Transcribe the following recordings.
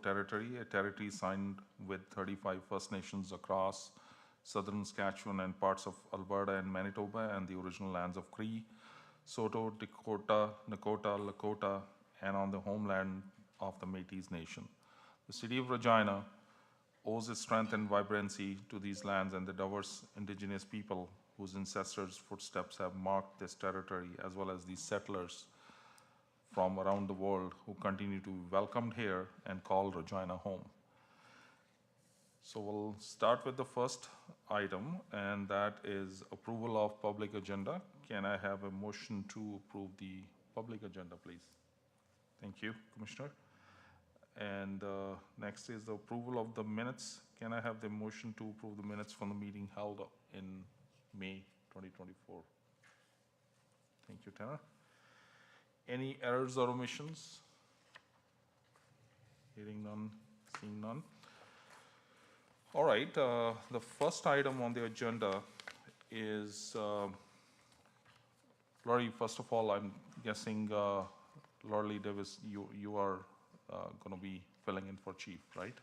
territory, a territory signed with 35 First Nations across southern Saskatchewan and parts of Alberta and Manitoba, and the original lands of Cree, Saulteaux, Dakota, Nakota, Lakota, and on the homeland of the Métis Nation. The city of Regina owes its strength and vibrancy to these lands and the diverse Indigenous people whose ancestors' footsteps have marked this territory, as well as these settlers from around the world who continue to be welcomed here and call Regina home. So we'll start with the first item, and that is approval of public agenda. Can I have a motion to approve the public agenda, please? Thank you, Commissioner. And next is the approval of the minutes. Can I have the motion to approve the minutes from the meeting held in May 2024? Thank you, Tanner. Any errors or omissions? Hearing none, seeing none. All right, the first item on the agenda is, Laurie, first of all, I'm guessing Laurie Davis, you are going to be filling in for Chief, right?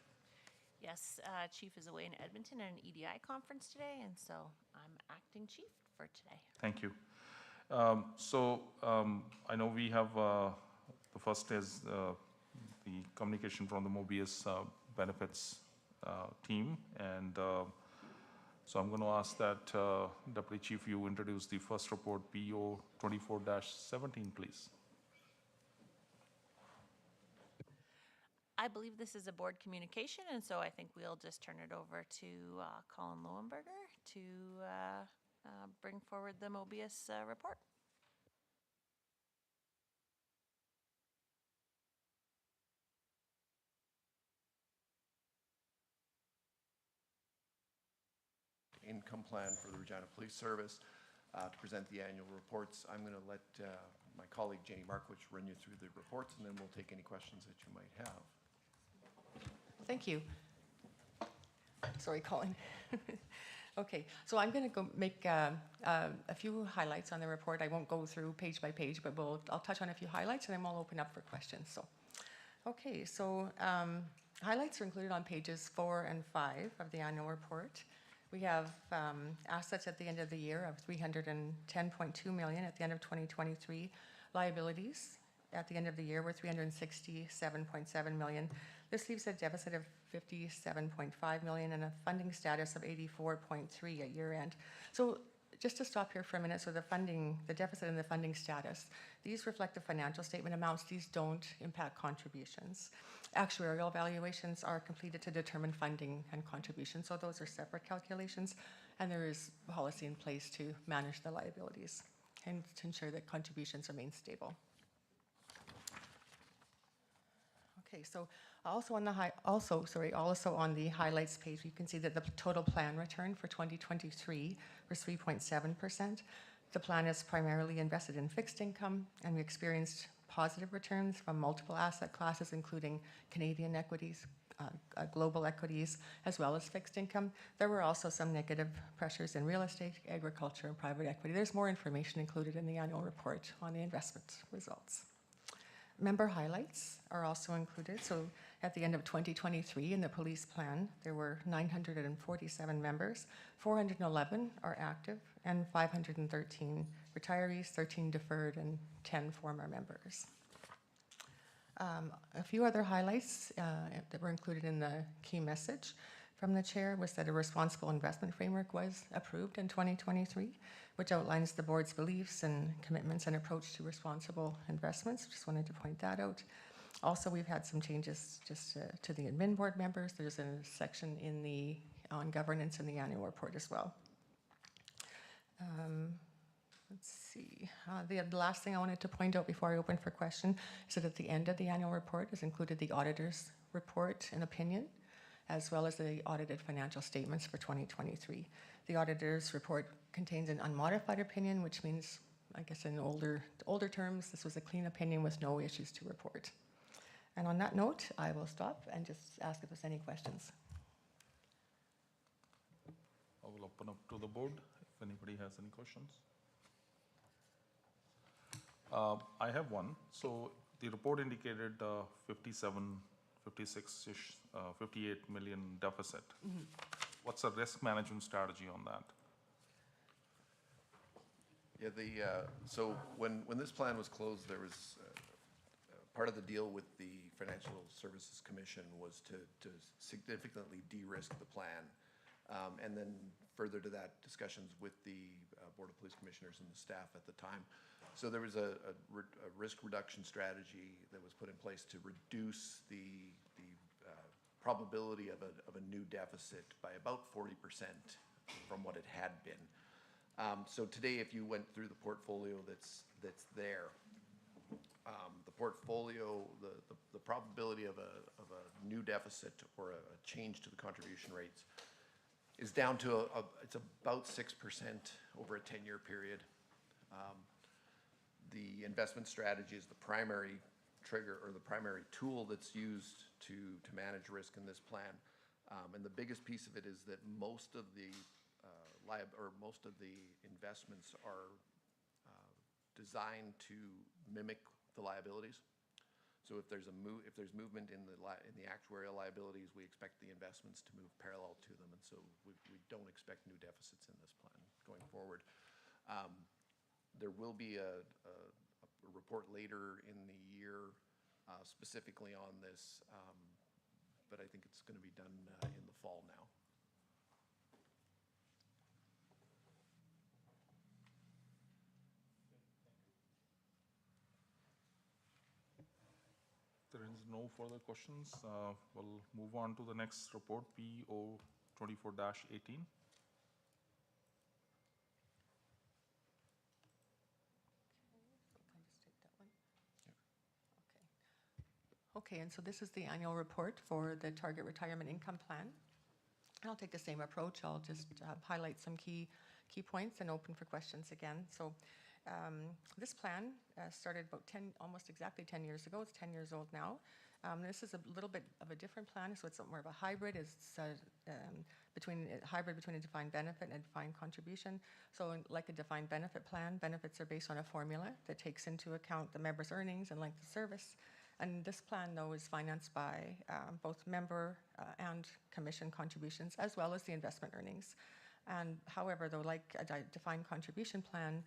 Yes, Chief is away in Edmonton at an EDI conference today, and so I'm acting Chief for today. Thank you. I know we have, the first is the communication from the Mobius benefits team, and so I'm going to ask that Deputy Chief, you introduce the first report, PO 24-17, please. I believe this is a board communication, and so I think we'll just turn it over to Colin Lowenberger to bring forward the Mobius report. Income plan for the Regina Police Service to present the annual reports. I'm going to let my colleague Janie Markowitz run you through the reports, and then we'll take any questions that you might have. Thank you. Sorry, Colin. Okay, so I'm going to go make a few highlights on the report. I won't go through page by page, but I'll touch on a few highlights, and then we'll open up for questions. So, okay, so highlights are included on pages 4 and 5 of the annual report. We have assets at the end of the year of $310.2 million at the end of 2023. Liabilities at the end of the year were $367.7 million. This leaves a deficit of $57.5 million and a funding status of 84.3 at year end. So just to stop here for a minute, so the deficit and the funding status, these reflect the financial statement amounts. These don't impact contributions. Actuarial valuations are completed to determine funding and contributions, so those are separate calculations, and there is policy in place to manage the liabilities and to ensure that contributions remain stable. Okay, so also on the highlights page, you can see that the total plan return for 2023 was 3.7%. The plan is primarily invested in fixed income, and we experienced positive returns from multiple asset classes, including Canadian equities, global equities, as well as fixed income. There were also some negative pressures in real estate, agriculture, and private equity. There's more information included in the annual report on the investment results. Member highlights are also included. So at the end of 2023 in the police plan, there were 947 members, 411 are active, and 513 retirees, 13 deferred, and 10 former members. A few other highlights that were included in the key message from the chair was that a responsible investment framework was approved in 2023, which outlines the board's beliefs and commitments and approach to responsible investments. Just wanted to point that out. Also, we've had some changes just to the admin board members. There's a section on governance in the annual report as well. Let's see. The last thing I wanted to point out before I open for question is that at the end of the annual report is included the auditor's report and opinion, as well as the audited financial statements for 2023. The auditor's report contains an unmodified opinion, which means, I guess in older terms, this was a clean opinion with no issues to report. And on that note, I will stop and just ask if there's any questions. I will open up to the board if anybody has any questions. I have one. So the report indicated 57 56-ish, 58 million deficit. What's the risk management strategy on that? Yeah, so when this plan was closed, there was, part of the deal with the Financial Services Commission was to significantly de-risk the plan. And then further to that, discussions with the Board of Police Commissioners and the staff at the time. So there was a risk reduction strategy that was put in place to reduce the probability of a new deficit by about 40% from what it had been. So today, if you went through the portfolio that's there, the portfolio, the probability of a new deficit or a change to the contribution rates is down to it's about 6% over a 10-year period. The investment strategy is the primary trigger or the primary tool that's used to manage risk in this plan. And the biggest piece of it is that most of the investments are designed to mimic the liabilities. So if there's movement in the actuarial liabilities, we expect the investments to move parallel to them, and so we don't expect new deficits in this plan going forward. There will be a report later in the year specifically on this, but I think it's going to be done in the fall now. There is no further questions. We'll move on to the next report, PO 24-18. Okay, and so this is the annual report for the Target Retirement Income Plan. I'll take the same approach. I'll just highlight some key points and open for questions again. So this plan started about almost exactly 10 years ago. It's 10 years old now. This is a little bit of a different plan, so it's more of a hybrid. It's between a defined benefit and a defined contribution. So like a defined benefit plan, benefits are based on a formula that takes into account the member's earnings and length of service. And this plan, though, is financed by both member and commission contributions, as well as the investment earnings. And however, though, like a defined contribution plan,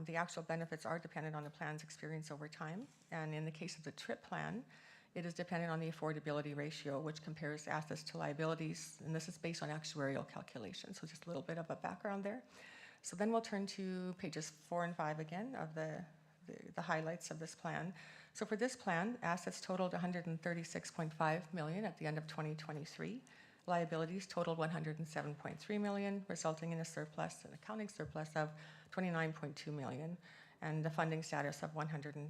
the actual benefits are dependent on the plan's experience over time. And in the case of the TRIP plan, it is dependent on the affordability ratio, which compares assets to liabilities, and this is based on actuarial calculations. So just a little bit of a background there. So then we'll turn to pages 4 and 5 again of the highlights of this plan. So for this plan, assets totaled $136.5 million at the end of 2023. Liabilities totaled $107.3 million, resulting in a surplus, an accounting surplus of $29.2 million, and the funding status of 127%.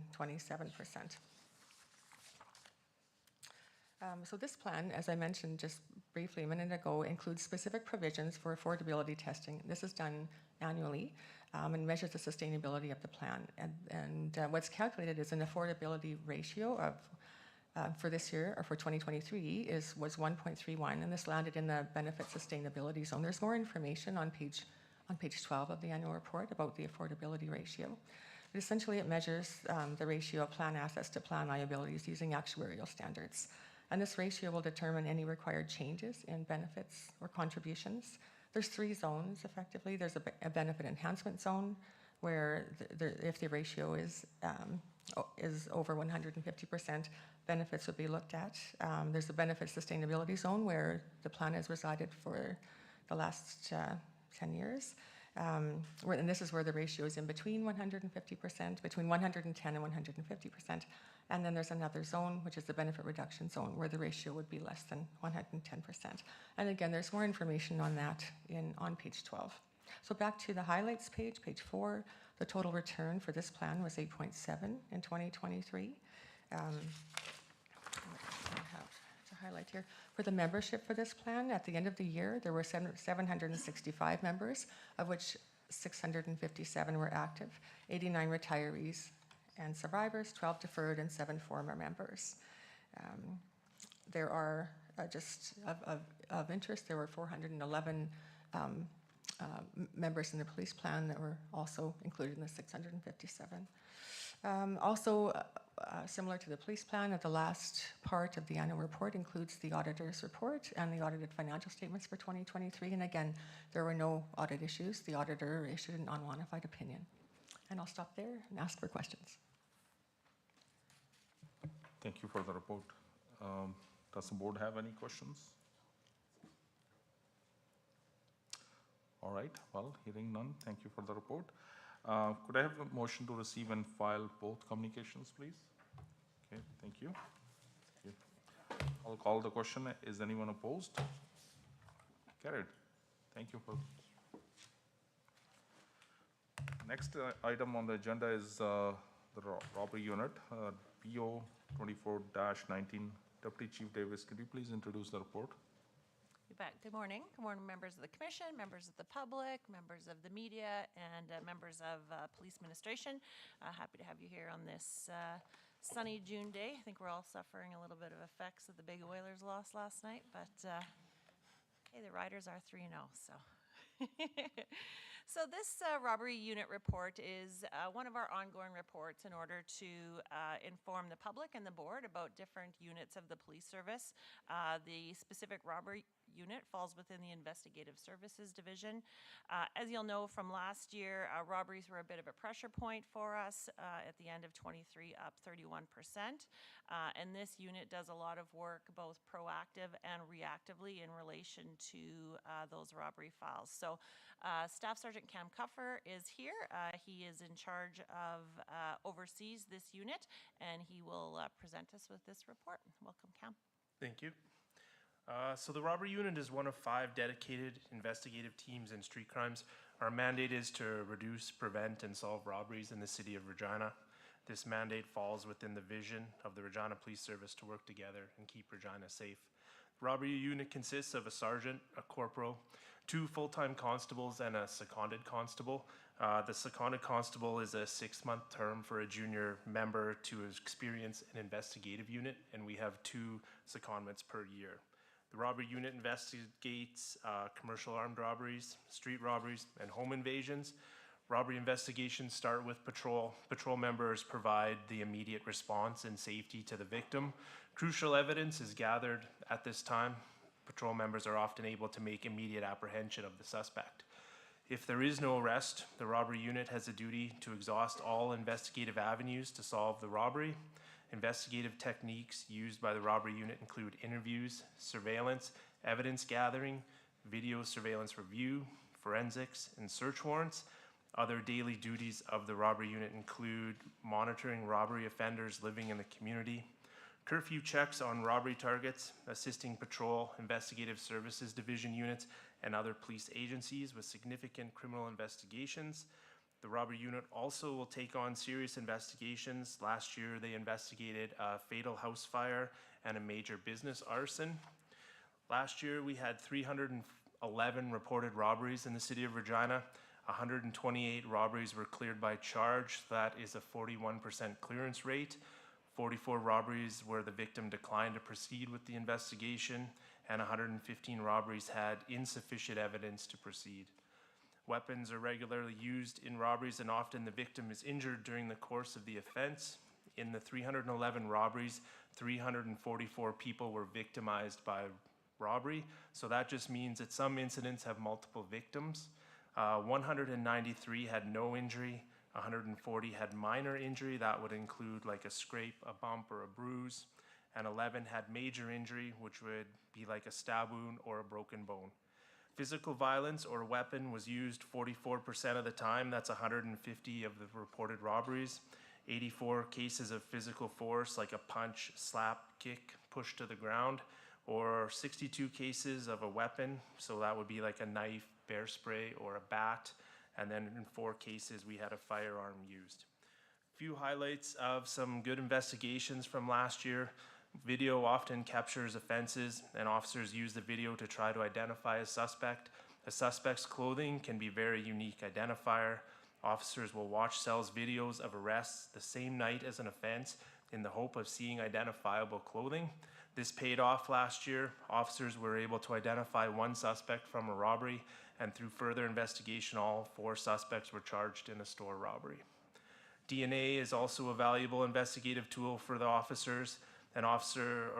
So this plan, as I mentioned just briefly a minute ago, includes specific provisions for affordability testing. This is done annually and measures the sustainability of the plan. And what's calculated is an affordability ratio of, for this year, or for 2023, was 1.31, and this landed in the benefit sustainability zone. There's more information on page 12 of the annual report about the affordability ratio. But essentially, it measures the ratio of plan assets to plan liabilities using actuarial standards. And this ratio will determine any required changes in benefits or contributions. There's 3 zones, effectively. There's a benefit enhancement zone, where if the ratio is over 150%, benefits would be looked at. There's a benefit sustainability zone, where the plan has resided for the last 10 years. And this is where the ratio is in between 150%, between 110 and 150%. And then there's another zone, which is the benefit reduction zone, where the ratio would be less than 110%. And again, there's more information on that on page 12. So back to the highlights page 4, the total return for this plan was 8.7 in 2023. I have to highlight here. For the membership for this plan, at the end of the year, there were 765 members, of which 657 were active, 89 retirees and survivors, 12 deferred, and 7 former members. There are, just of interest, there were 411 members in the police plan that were also included in the 657. Also, similar to the police plan, the last part of the annual report includes the auditor's report and the audited financial statements for 2023. And again, there were no audit issues. The auditor issued an unmodified opinion. And I'll stop there and ask for questions. Thank you for the report. Does the board have any questions? All right, well, hearing none, thank you for the report. Could I have a motion to receive and file both communications, please? Okay, thank you. I'll call the question. Is anyone opposed? Carried. Thank you for. Next item on the agenda is the robbery unit, PO 24-19. Deputy Chief Davis, could you please introduce the report? You bet. Good morning. Good morning, members of the commission, members of the public, members of the media, and members of police administration. Happy to have you here on this sunny June day. I think we're all suffering a little bit of effects of the big Oilers loss last night, but hey, the Riders are 3-0, so. So this robbery unit report is one of our ongoing reports in order to inform the public and the board about different units of the police service. The specific robbery unit falls within the investigative services division. As you'll know from last year, robberies were a bit of a pressure point for us at the end of 23, up 31%. And this unit does a lot of work, both proactive and reactively, in relation to those robbery files. So Staff Sergeant Cam Cuffer is here. He is in charge of oversees this unit, and he will present us with this report. Welcome, Cam. Thank you. So the robbery unit is one of 5 dedicated investigative teams in street crimes. Our mandate is to reduce, prevent, and solve robberies in the city of Regina. This mandate falls within the vision of the Regina Police Service to work together and keep Regina safe. The robbery unit consists of a sergeant, a corporal, 2 full-time constables, and a seconded constable. The seconded constable is a 6-month term for a junior member to experience an investigative unit, and we have 2 secondments per year. The robbery unit investigates commercial armed robberies, street robberies, and home invasions. Robbery investigations start with patrol. Patrol members provide the immediate response and safety to the victim. Crucial evidence is gathered at this time. Patrol members are often able to make immediate apprehension of the suspect. If there is no arrest, the robbery unit has a duty to exhaust all investigative avenues to solve the robbery. Investigative techniques used by the robbery unit include interviews, surveillance, evidence gathering, video surveillance review, forensics, and search warrants. Other daily duties of the robbery unit include monitoring robbery offenders living in the community, curfew checks on robbery targets, assisting patrol, investigative services division units, and other police agencies with significant criminal investigations. The robbery unit also will take on serious investigations. Last year, they investigated a fatal house fire and a major business arson. Last year, we had 311 reported robberies in the city of Regina. 128 robberies were cleared by charge. That is a 41% clearance rate. 44 robberies where the victim declined to proceed with the investigation, and 115 robberies had insufficient evidence to proceed. Weapons are regularly used in robberies, and often the victim is injured during the course of the offense. In the 311 robberies, 344 people were victimized by robbery. So that just means that some incidents have multiple victims. 193 had no injury. 140 had minor injury. That would include like a scrape, a bump, or a bruise. And 11 had major injury, which would be like a stab wound or a broken bone. Physical violence or weapon was used 44% of the time. That's 150 of the reported robberies. 84 cases of physical force, like a punch, slap, kick, push to the ground, or 62 cases of a weapon. So that would be like a knife, bear spray, or a bat. And then in 4 cases, we had a firearm used. Few highlights of some good investigations from last year. Video often captures offenses, and officers use the video to try to identify a suspect. A suspect's clothing can be a very unique identifier. Officers will watch cells videos of arrests the same night as an offense in the hope of seeing identifiable clothing. This paid off last year. Officers were able to identify 1 suspect from a robbery, and through further investigation, all 4 suspects were charged in a store robbery. DNA is also a valuable investigative tool for the officers. An offender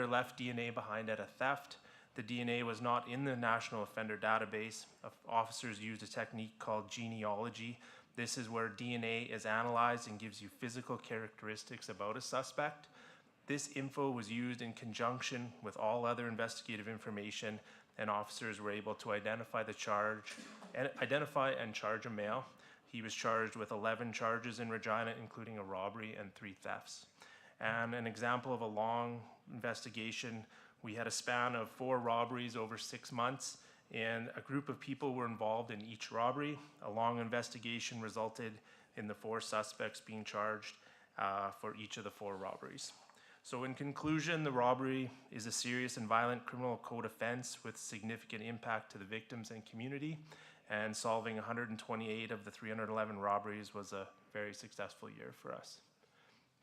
left DNA behind at a theft. The DNA was not in the National Offender Database. Officers used a technique called genealogy. This is where DNA is analyzed and gives you physical characteristics about a suspect. This info was used in conjunction with all other investigative information, and officers were able to identify and charge a male. He was charged with 11 charges in Regina, including a robbery and 3 thefts. And an example of a long investigation, we had a span of 4 robberies over 6 months, and a group of people were involved in each robbery. A long investigation resulted in the 4 suspects being charged for each of the 4 robberies. So in conclusion, the robbery is a serious and violent criminal code offense with significant impact to the victims and community, and solving 128 of the 311 robberies was a very successful year for us.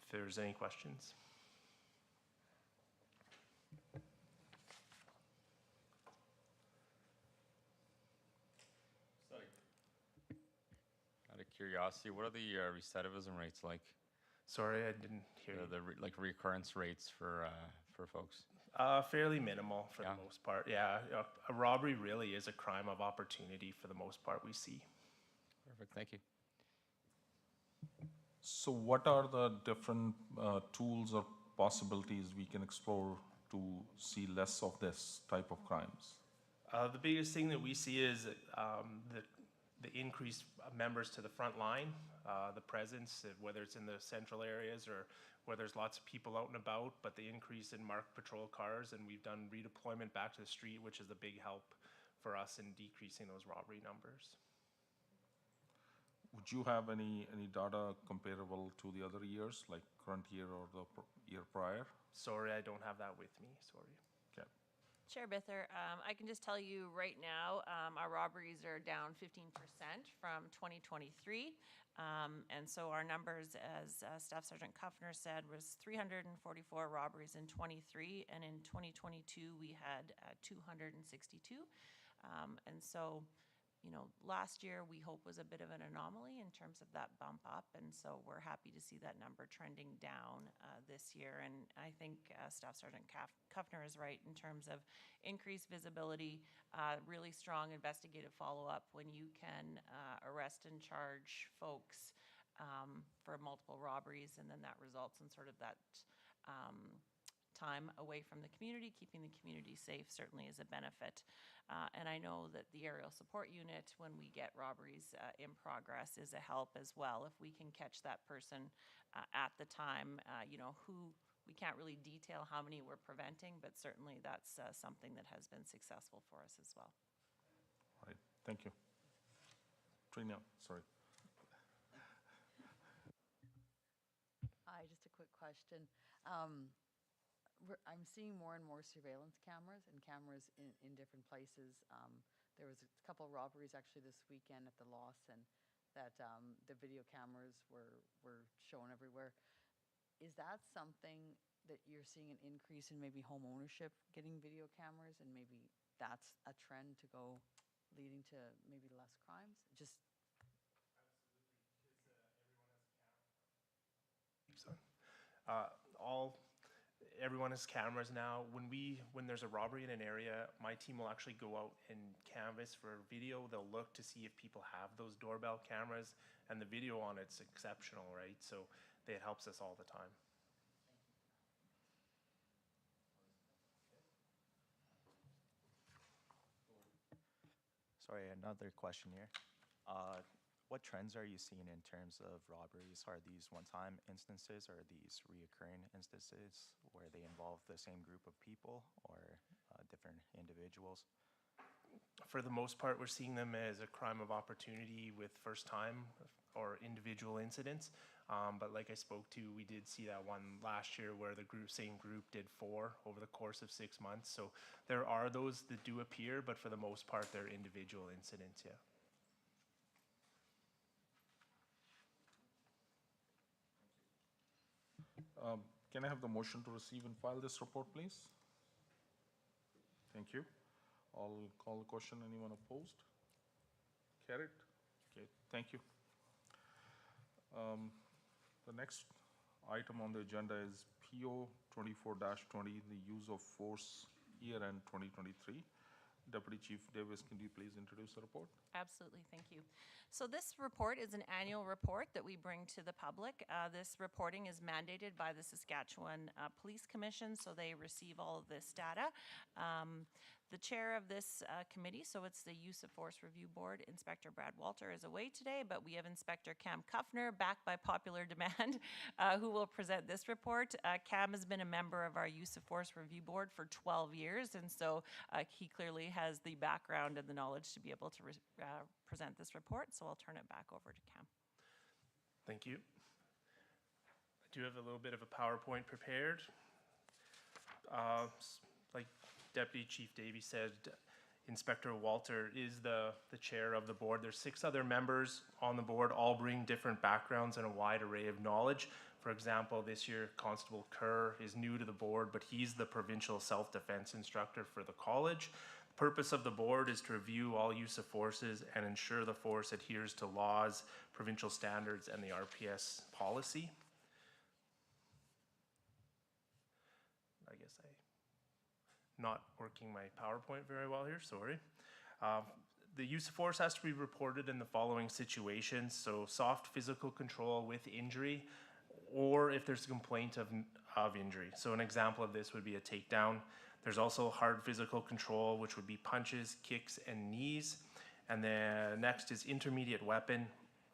If there's any questions. Out of curiosity, what are the recidivism rates like? Sorry, I didn't hear you. Like recurrence rates for folks? Fairly minimal for Yeah. the most part. Yeah, a robbery really is a crime of opportunity for the most part we see. Perfect, thank you. So what are the different tools or possibilities we can explore to see less of this type of crimes? The biggest thing that we see is the increased members to the front line, the presence, whether it's in the central areas or where there's lots of people out and about, but the increase in marked patrol cars, and we've done redeployment back to the street, which is a big help for us in decreasing those robbery numbers. Would you have any data comparable to the other years, like current year or the year prior? Sorry, I don't have that with me, sorry. Okay. Chair Bither, I can just tell you right now, our robberies are down 15% from 2023. And so our numbers, as Staff Sergeant Kuffner said, was 344 robberies in 23, and in 2022 we had 262. And so, you know, last year we hope was a bit of an anomaly in terms of that bump up, and so we're happy to see that number trending down this year. And I think Staff Sergeant Kuffner is right in terms of increased visibility, really strong investigative follow-up when you can arrest and charge folks for multiple robberies, and then that results in sort of that time away from the community. Keeping the community safe certainly is a benefit. And I know that the aerial support unit, when we get robberies in progress, is a help as well. If we can catch that person at the time, you know, who we can't really detail how many we're preventing, but certainly that's something that has been successful for us as well. All right, thank you. Trina, sorry. Hi, just a quick question. I'm seeing more and more surveillance cameras and cameras in different places. There was a couple of robberies actually this weekend at the Lawson that the video cameras were shown everywhere. Is that something that you're seeing an increase in maybe home ownership getting video cameras, and maybe that's a trend to go leading to maybe less crimes? Just Everyone has cameras now. When there's a robbery in an area, my team will actually go out and canvass for video. They'll look to see if people have those doorbell cameras, and the video on it's exceptional, right? So it helps us all the time. Sorry, another question here. What trends are you seeing in terms of robberies? Are these one-time instances, or are these reoccurring instances where they involve the same group of people or different individuals? For the most part, we're seeing them as a crime of opportunity with first-time or individual incidents. But like I spoke to, we did see that one last year where the same group did 4 over the course of 6 months. So there are those that do appear, but for the most part, they're individual incidents, yeah. Can I have the motion to receive and file this report, please? Thank you. I'll call the question. Anyone opposed? Carried. Okay, thank you. The next item on the agenda is PO 24-20, the use of force year-end 2023. Deputy Chief Davis, can you please introduce the report? Absolutely, thank you. So this report is an annual report that we bring to the public. This reporting is mandated by the Saskatchewan Police Commission, so they receive all of this data. The chair of this committee, so it's the Use of Force Review Board, Inspector Brad Walter is away today, but we have Inspector Cam Kuffner, back by popular demand, who will present this report. Cam has been a member of our Use of Force Review Board for 12 years, and so he clearly has the background and the knowledge to be able to present this report, so I'll turn it back over to Cam. Thank you. I do have a little bit of a PowerPoint prepared. Like Deputy Chief Davey said, Inspector Walter is the chair of the board. There's 6 other members on the board, all bring different backgrounds and a wide array of knowledge. For example, this year, Constable Kerr is new to the board, but he's the provincial self-defense instructor for the college. The purpose of the board is to review all use of forces and ensure the force adheres to laws, provincial standards, and the RPS policy. I guess I'm not working my PowerPoint very well here, sorry. The use of force has to be reported in the following situations. So soft physical control with injury, or if there's a complaint of injury. So an example of this would be a takedown. There's also hard physical control, which would be punches, kicks, and knees. And then next is intermediate weapon,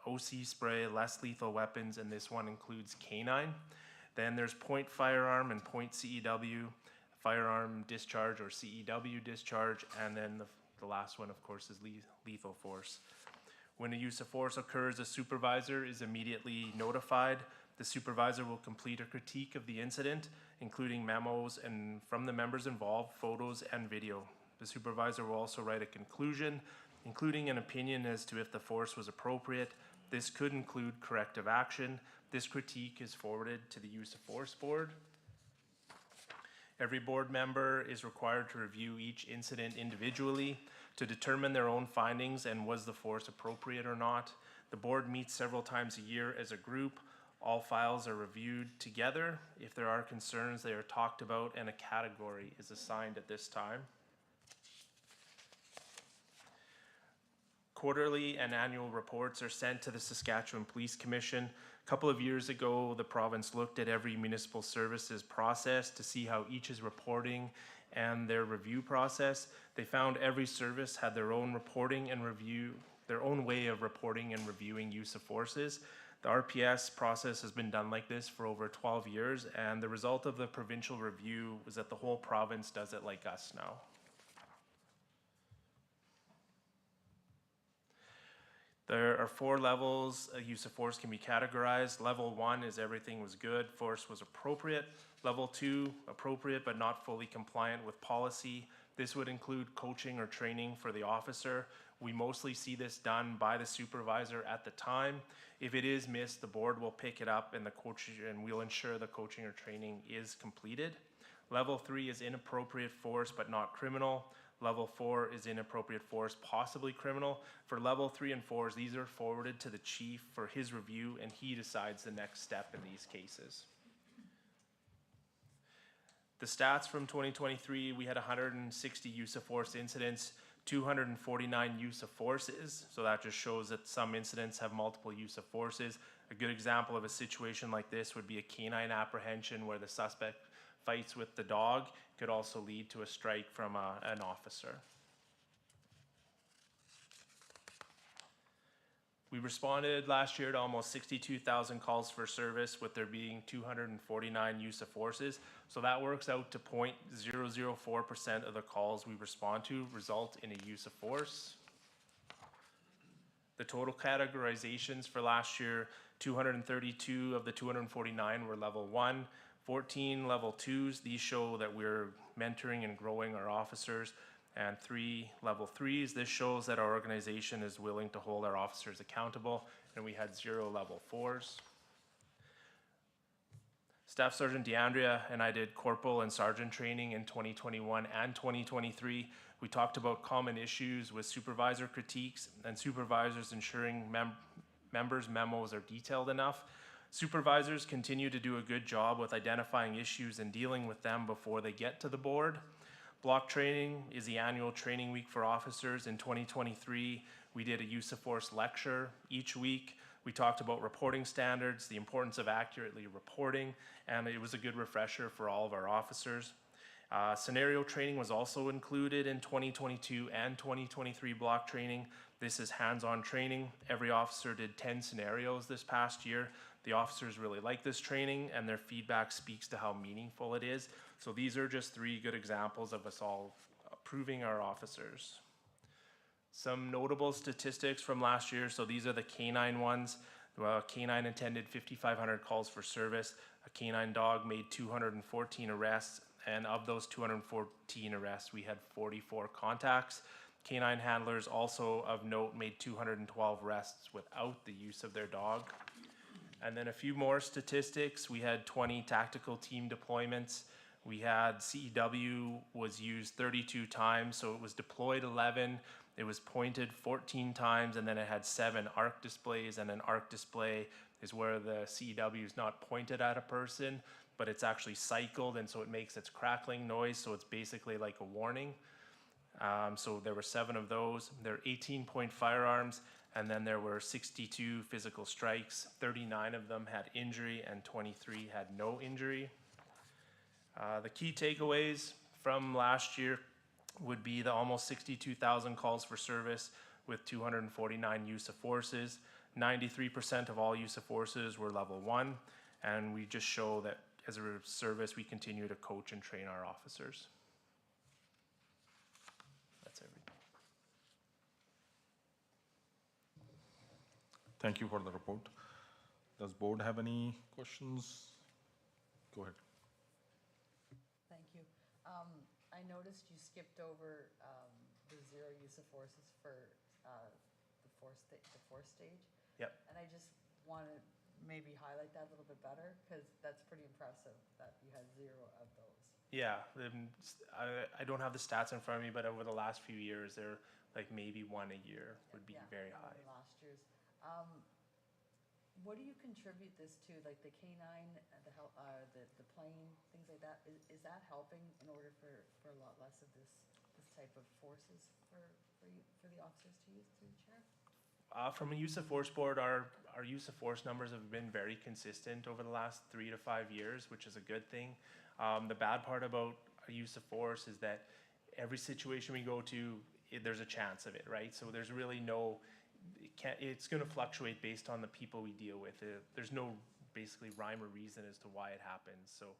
OC spray, less lethal weapons, and this one includes canine. Then there's point firearm and point CEW, firearm discharge or CEW discharge, and then the last one, of course, is lethal force. When a use of force occurs, a supervisor is immediately notified. The supervisor will complete a critique of the incident, including memos and from the members involved, photos and video. The supervisor will also write a conclusion, including an opinion as to if the force was appropriate. This could include corrective action. This critique is forwarded to the Use of Force Board. Every board member is required to review each incident individually to determine their own findings and was the force appropriate or not. The board meets several times a year as a group. All files are reviewed together. If there are concerns, they are talked about and a category is assigned at this time. Quarterly and annual reports are sent to the Saskatchewan Police Commission. A couple of years ago, the province looked at every municipal services process to see how each is reporting and their review process. They found every service had their own reporting and review, their own way of reporting and reviewing use of forces. The RPS process has been done like this for over 12 years, and the result of the provincial review was that the whole province does it like us now. There are 4 levels a use of force can be categorized. Level 1 is everything was good, force was appropriate. Level 2, appropriate but not fully compliant with policy. This would include coaching or training for the officer. We mostly see this done by the supervisor at the time. If it is missed, the board will pick it up and we'll ensure the coaching or training is completed. Level 3 is inappropriate force but not criminal. Level 4 is inappropriate force, possibly criminal. For level 3 and 4s, these are forwarded to the chief for his review and he decides the next step in these cases. The stats from 2023, we had 160 use of force incidents, 249 use of forces. So that just shows that some incidents have multiple use of forces. A good example of a situation like this would be a canine apprehension where the suspect fights with the dog. Could also lead to a strike from an officer. We responded last year to almost 62,000 calls for service, with there being 249 use of forces. So that works out to 0.004% of the calls we respond to result in a use of force. The total categorizations for last year, 232 of the 249 were level 1, 14 level 2s. These show that we're mentoring and growing our officers, and 3 level 3s. This shows that our organization is willing to hold our officers accountable, and we had 0 level 4s. Staff Sergeant DeAndrea and I did corporal and sergeant training in 2021 and 2023. We talked about common issues with supervisor critiques and supervisors ensuring members' memos are detailed enough. Supervisors continue to do a good job with identifying issues and dealing with them before they get to the board. Block training is the annual training week for officers. In 2023, we did a use of force lecture each week. We talked about reporting standards, the importance of accurately reporting, and it was a good refresher for all of our officers. Scenario training was also included in 2022 and 2023 block training. This is hands-on training. Every officer did 10 scenarios this past year. The officers really like this training, and their feedback speaks to how meaningful it is. So these are just 3 good examples of us all approving our officers. Some notable statistics from last year. So these are the canine ones. Canine attended 5,500 calls for service. A canine dog made 214 arrests. And of those 214 arrests, we had 44 contacts. Canine handlers also of note made 212 arrests without the use of their dog. And then a few more statistics. We had 20 tactical team deployments. We had CEW was used 32 times, so it was deployed 11. It was pointed 14 times, and then it had 7 arc displays, and an arc display is where the CEW is not pointed at a person, but it's actually cycled, and so it makes its crackling noise, so it's basically like a warning. So there were 7 of those. There are 18-point firearms, and then there were 62 physical strikes. 39 of them had injury, and 23 had no injury. The key takeaways from last year would be the almost 62,000 calls for service with 249 use of forces. 93% of all use of forces were level 1, and we just show that as a service we continue to coach and train our officers. That's everything. Thank you for the report. Does board have any questions? Go ahead. Thank you. I noticed you skipped over the 0 use of forces for the fourth stage. Yep. And I just want to maybe highlight that a little bit better, because that's pretty impressive that you had 0 of those. Yeah, I don't have the stats in front of me, but over the last few years, they're like maybe 1 a year would be very over high. the last year's. What do you contribute this to, like the canine, the plane, things like that? Is that helping in order for a lot less of this type of forces for the officers to use through the sheriff? From a use of force board, our use of force numbers have been very consistent over the last 3 to 5 years, which is a good thing. The bad part about a use of force is that every situation we go to, there's a chance of it, right? So there's really no, it's going to fluctuate based on the people we deal with. There's no basically rhyme or reason as to why it happens. So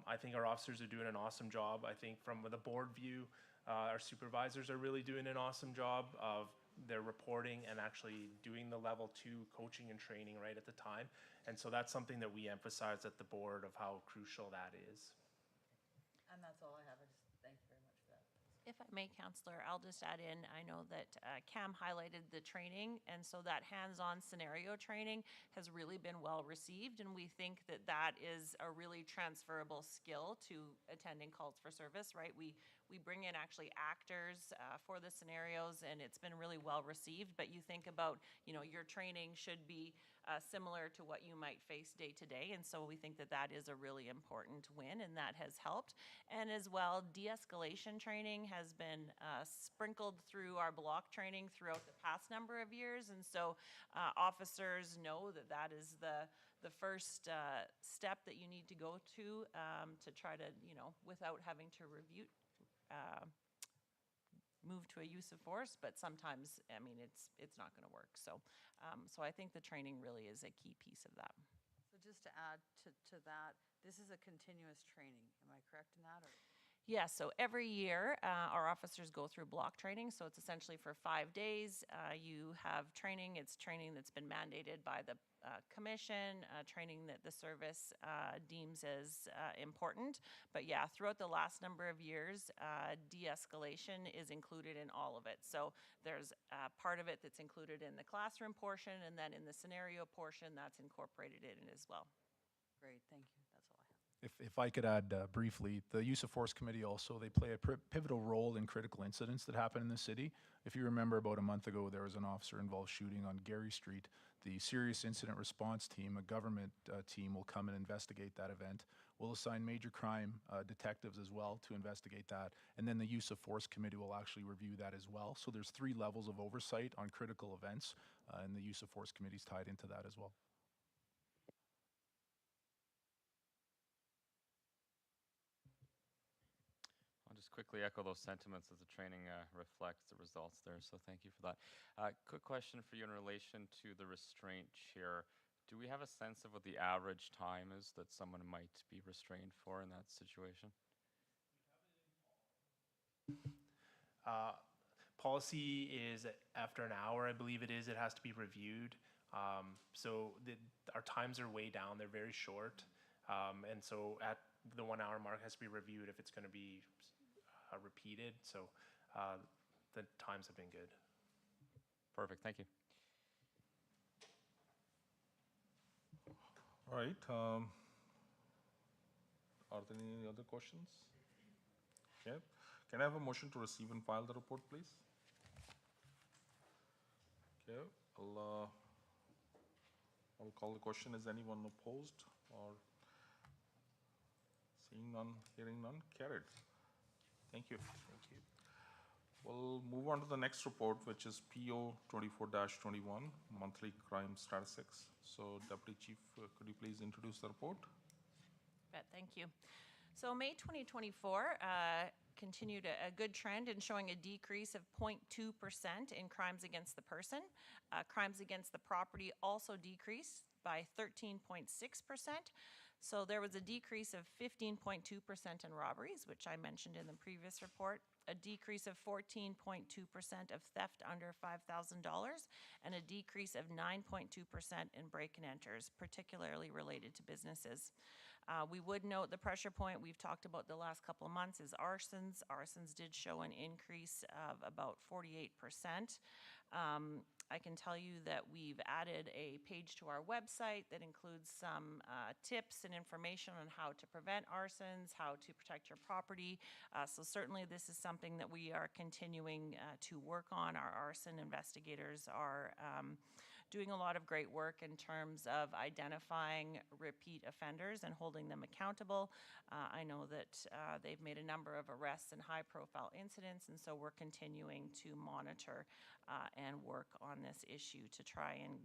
I think our officers are doing an awesome job. I think from the board view, our supervisors are really doing an awesome job of their reporting and actually doing the level 2 coaching and training right at the time. And so that's something that we emphasize at the board of how crucial that is. And that's all I have. I just thank you very much for that. If I may, Counselor, I'll just add in, I know that Cam highlighted the training, and so that hands-on scenario training has really been well received, and we think that that is a really transferable skill to attending calls for service, right? We bring in actually actors for the scenarios, and it's been really well received, but you think about, your training should be similar to what you might face day to day, and so we think that that is a really important win, and that has helped. And as well, de-escalation training has been sprinkled through our block training throughout the past number of years, and so officers know that that is the first step that you need to go to try to, without having to move to a use of force, but sometimes, it's not going to work. So I think the training really is a key piece of that. So just to add to that, this is a continuous training. Am I correct in that? Or? Yeah, so every year our officers go through block training. So it's essentially for 5 days. You have training. It's training that's been mandated by the commission, training that the service deems as important. But yeah, throughout the last number of years, de-escalation is included in all of it. So there's part of it that's included in the classroom portion, and then in the scenario portion, that's incorporated in it as well. Great, thank you. That's all I have. If I could add briefly, the Use of Force Committee also, they play a pivotal role in critical incidents that happen in the city. If you remember about a month ago, there was an officer-involved shooting on Gary Street The serious incident response team, a government team, will come and investigate that event. We'll assign major crime detectives as well to investigate that. And then the use of force committee will actually review that as well. So there's 3 levels of oversight on critical events, and the use of force committee is tied into that as well. I'll just quickly echo those sentiments as the training reflects the results there, so thank you for that. Quick question for you in relation to the restraint chair. Do we have a sense of what the average time is that someone might be restrained for in that situation? Policy is after an hour, I believe it is, it has to be reviewed. So our times are way down, they're very short. And so at the 1 hour mark has to be reviewed if it's going to be repeated. So the times have been good. Perfect, thank you. All right. Are there any other questions? Okay. Can I have a motion to receive and file the report, please? Okay. I'll call the question. Is anyone opposed or seeing none, hearing none? Carried. Thank you. Thank you. We'll move on to the next report, which is PO 24-21, monthly crime statistics. So, Deputy Chief, could you please introduce the report? Thank you. So May 2024 continued a good trend in showing a decrease of 0.2% in crimes against the person. Crimes against the property also decreased by 13.6%. So there was a decrease of 15.2% in robberies, which I mentioned in the previous report, a decrease of 14.2% of theft under $5,000, and a decrease of 9.2% in break and enters, particularly related to businesses. We would note the pressure point we've talked about the last couple of months is arsons. Arsons did show an increase of about 48%. I can tell you that we've added a page to our website that includes some tips and information on how to prevent arsons, how to protect your property. So certainly this is something that we are continuing to work on. Our arson investigators are doing a lot of great work in terms of identifying repeat offenders and holding them accountable. I know that they've made a number of arrests and high-profile incidents, and so we're continuing to monitor and work on this issue to try and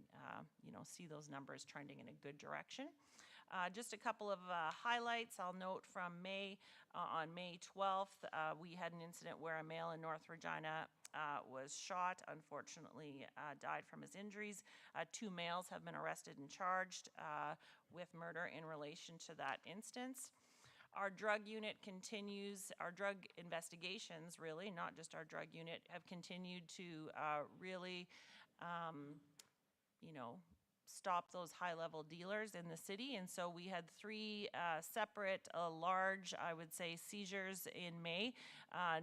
see those numbers trending in a good direction. Just a couple of highlights I'll note from May. On May 12th, we had an incident where a male in North Regina was shot, unfortunately died from his injuries. 2 males have been arrested and charged with murder in relation to that instance. Our drug unit continues, our drug investigations really, not just our drug unit, have continued to really, stop those high-level dealers in the city. And so we had 3 separate, large, I would say, seizures in May.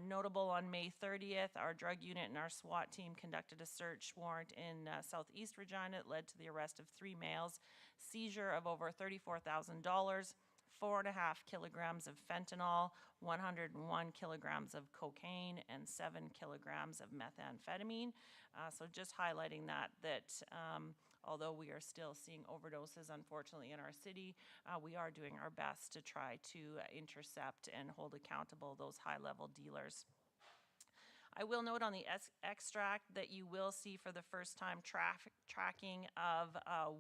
Notable on May 30th, our drug unit and our SWAT team conducted a search warrant in southeast Regina that led to the arrest of 3 males, seizure of over $34,000, 4.5 kilograms of fentanyl, 101 kilograms of cocaine, and 7 kilograms of methamphetamine. So just highlighting that although we are still seeing overdoses, unfortunately, in our city, we are doing our best to try to intercept and hold accountable those high-level dealers. I will note on the extract that you will see for the first time tracking of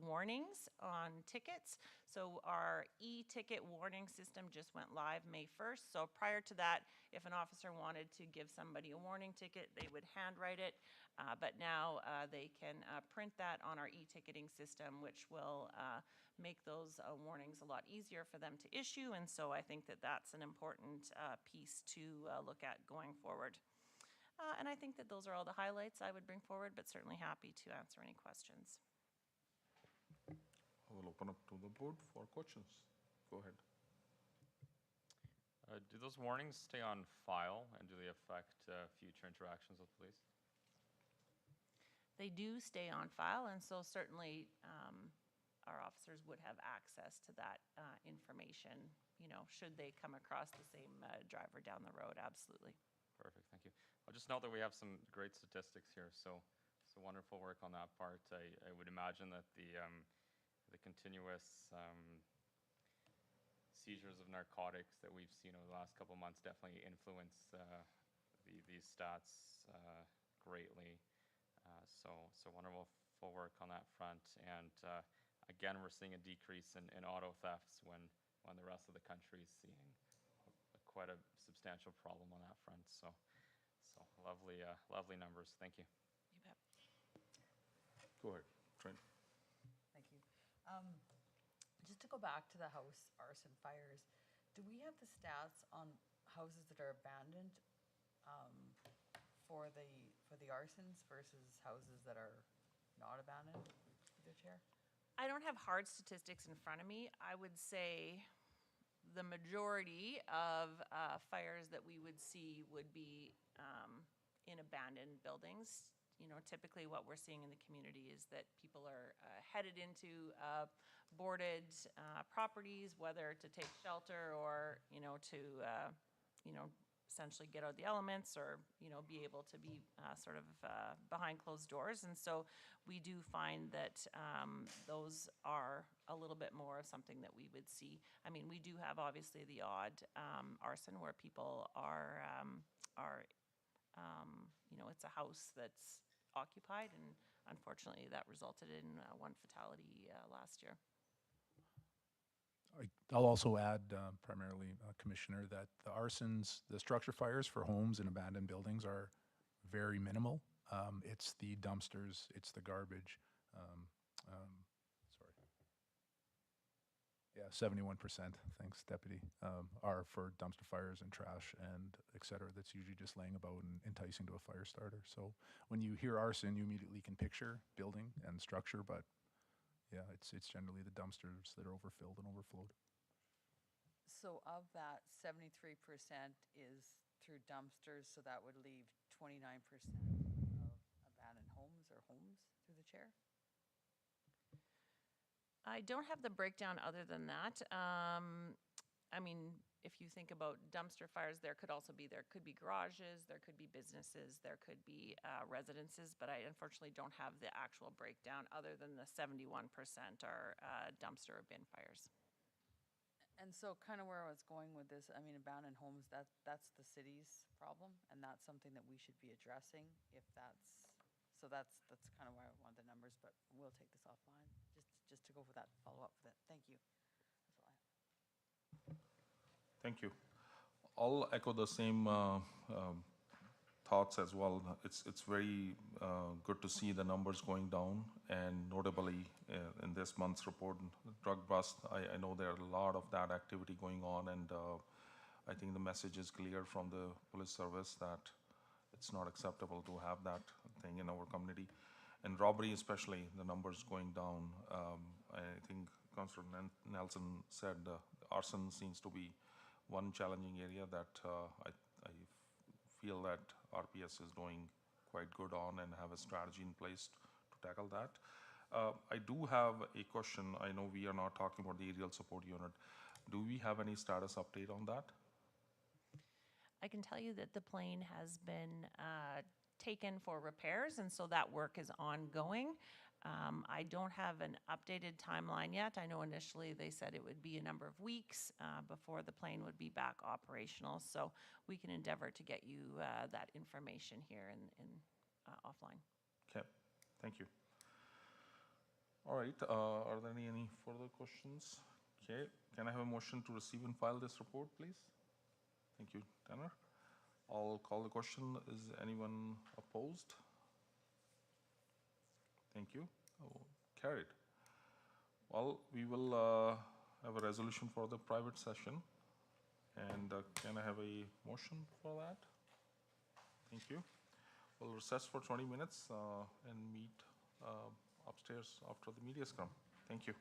warnings on tickets. So our e-ticket warning system just went live May 1st. So prior to that, if an officer wanted to give somebody a warning ticket, they would handwrite it. But now they can print that on our e-ticketing system, which will make those warnings a lot easier for them to issue. And so I think that that's an important piece to look at going forward. And I think that those are all the highlights I would bring forward, but certainly happy to answer any questions. I will open up to the board for questions. Go ahead. Do those warnings stay on file, and do they affect future interactions with police? They do stay on file, and so certainly our officers would have access to that information, should they come across the same driver down the road, absolutely. Perfect, thank you. I'll just note that we have some great statistics here. So wonderful work on that part. I would imagine that the continuous seizures of narcotics that we've seen over the last couple of months definitely influence these stats greatly. So wonderful full work on that front. And again, we're seeing a decrease in auto thefts when the rest of the country is seeing quite a substantial problem on that front. So lovely numbers. Thank you. You bet. Go ahead, Trent. Thank you. Just to go back to the house arson fires, do we have the stats on houses that are abandoned for the arsons versus houses that are not abandoned, through the chair? I don't have hard statistics in front of me. I would say the majority of fires that we would see would be in abandoned buildings. You know, typically what we're seeing in the community is that people are headed into boarded properties, whether to take shelter or, to essentially get out of the elements or, be able to be sort of behind closed doors. And so we do find that those are a little bit more of something that we would see. I mean, we do have obviously the odd arson where people are it's a house that's occupied, and unfortunately that resulted in one fatality last year. I'll also add, primarily, Commissioner, that the arsons, the structure fires for homes and abandoned buildings are very minimal. It's the dumpsters, it's the garbage. Sorry. Yeah, 71%, thanks, Deputy, are for dumpster fires and trash and et cetera. That's usually just laying about and enticing to a fire starter. So when you hear arson, you immediately can picture building and structure, but yeah, it's generally the dumpsters that are overfilled and overflowed. So of that, 73% is through dumpsters, so that would leave 29% of abandoned homes or homes, through the chair? I don't have the breakdown other than that. I mean, if you think about dumpster fires, there could be garages, there could be businesses, there could be residences, but I unfortunately don't have the actual breakdown other than the 71% are dumpster or bin fires. And so kind of where I was going with this, I mean, abandoned homes, that's the city's problem, and that's something that we should be addressing if so that's kind of why I want the numbers, but we'll take this offline, just to go for that, follow up with it. Thank you. That's all I have. Thank you. I'll echo the same thoughts as well. It's very good to see the numbers going down, and notably in this month's report, drug bust, I know there are a lot of that activity going on, and I think the message is clear from the police service that it's not acceptable to have that thing in our community. And robbery especially, the numbers going down. I think Councillor Nelson said arson seems to be one challenging area that I feel that RPS is doing quite good on and have a strategy in place to tackle that. I do have a question. I know we are not talking about the aerial support unit. Do we have any status update on that? I can tell you that the plane has been taken for repairs, and so that work is ongoing. I don't have an updated timeline yet. I know initially they said it would be a number of weeks before the plane would be back operational, so we can endeavor to get you that information here in offline. Okay, thank you. All right, are there any further questions? Okay, can I have a motion to receive and file this report, please? Thank you, Tanner. I'll call the question. Is anyone opposed? Thank you. Oh, carried. Well, we will have a resolution for the private session. And can I have a motion for that? Thank you. We'll recess for 20 minutes and meet upstairs after the media scrum. Thank you.